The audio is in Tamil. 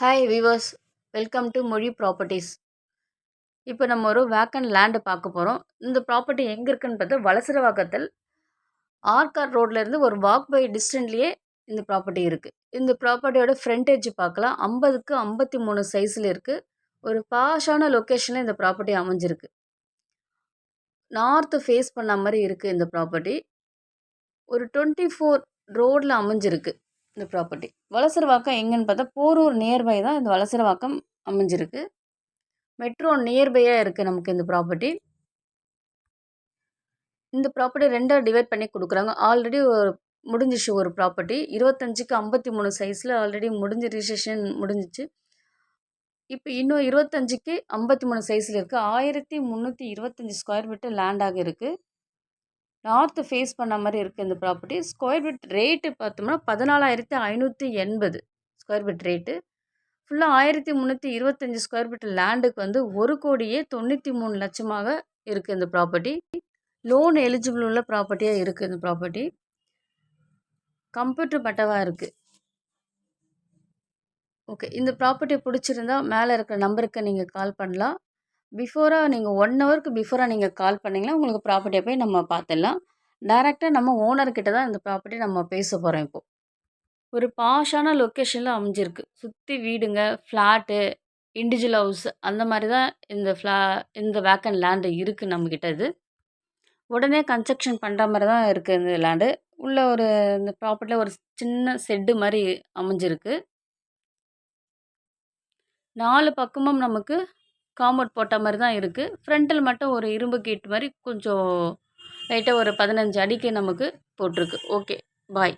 ஹாய் விவர்ஸ், வெல்கம் டு மொழி ப்ராப்பர்ட்டிஸ். இப்போ நம்ம ஒரு வேக்கன்ட் லேண்டு பார்க்க போகிறோம். இந்த ப்ராப்பர்ட்டி எங்கே இருக்குன்னு பார்த்தா வலசரவாக்கத்தில் ஆர்காட் ரோட்லேருந்து ஒரு வாக் பை டிஸ்டன்ட்லேயே இந்த ப்ராப்பர்ட்டி இருக்குது. இந்த ப்ராப்பர்ட்டியோட ஃப்ரண்டேஜ் பார்க்கலாம். 50க்கு 53 சைஸில் இருக்குது. ஒரு பாஷான லொக்கேஷனில் இந்த ப்ராப்பர்ட்டி அமைஞ்சிருக்கு. நார்த்து ஃபேஸ் பண்ண மாதிரி இருக்குது இந்த ப்ராப்பர்ட்டி. ஒரு 24 ரோடில் அமைஞ்சிருக்கு இந்த ப்ராப்பர்ட்டி. வலசரவாக்கம் எங்கன்னு பார்த்தா போரூர் நியர்பை தான் இந்த வலசரவாக்கம் அமைஞ்சிருக்கு. மெட்ரோ நியர்பையாக இருக்குது நமக்கு இந்த ப்ராப்பர்ட்டி. இந்த ப்ராப்பர்ட்டி ரெண்டாக டிவைட் பண்ணி கொடுக்குறாங்க. ஆல்ரெடி முடிஞ்சிச்சு ஒரு ப்ராப்பர்ட்டி 25க்கு 53 சைஸில் ஆல்ரெடி முடிஞ்சு ரிஜிஸ்ட்ரேஷன் முடிஞ்சிச்சு. இப்போ இன்னும் 25க்கு 53 சைஸில் இருக்குது. 1325 ஸ்கொயர் ஃபீட்டு லேண்டாக இருக்குது. நார்த்து ஃபேஸ் பண்ண மாதிரி இருக்குது இந்த ப்ராப்பர்ட்டி. ஸ்கொயர் ஃபீட் ரேட்டு பார்த்தோம்னா 14,580 ஸ்கொயர் ஃபீட் ரேட்டு. ஃபுல்லாக 1325 ஸ்கொயர் ஃபீட் லேண்டுக்கு வந்து 1,93,00,000 இருக்குது இந்த ப்ராப்பர்ட்டி. லோன் எலிஜிபிள் உள்ள ப்ராப்பர்ட்டியாக இருக்குது இந்த ப்ராப்பர்ட்டி. கம்ப்யூட்டர் பட்டாவாக இருக்குது. ஓகே, இந்த ப்ராப்பர்ட்டி பிடிச்சிருந்தா மேலே இருக்கிற நம்பருக்கு நீங்கள் கால் பண்ணலாம். பிஃபோராக நீங்கள் 1 ஹவருக்கு பிஃபோராக நீங்கள் கால் பண்ணிங்கன்னா உங்களுக்கு ப்ராப்பர்ட்டியை போய் நம்ம பார்த்துடலாம். டைரெக்டாக நம்ம ஓனர்கிட்ட தான் இந்த ப்ராப்பர்ட்டி நம்ம பேச போகிறோம். இப்போது ஒரு பாஷான லொக்கேஷனில் அமைஞ்சிருக்கு. சுற்றி வீடுங்க, ஃப்ளாட்டு, இண்டிவிஜுவல் ஹவுஸ் அந்த மாதிரி தான் இந்த வேக்கன்ட் லேண்டு இருக்குது நம்மக்கிட்ட. இது உடனே கன்ஸ்ட்ரக்ஷன் பண்ணுற மாதிரி தான் இருக்குது இந்த லேண்டு. உள்ள இந்த ப்ராப்பர்ட்டியில் ஒரு சின்ன ஷெட்டு மாதிரி அமைஞ்சிருக்கு. 4 பக்கமும் நமக்கு காம்பவுண்ட் போட்ட மாதிரி தான் இருக்குது. ஃப்ரண்ட்டில் மட்டும் ஒரு இரும்பு கேட் மாதிரி கொஞ்சம் லைட்டாக ஒரு 15 அடிக்கு நமக்கு போட்டிருக்கு. ஓகே, பாய்.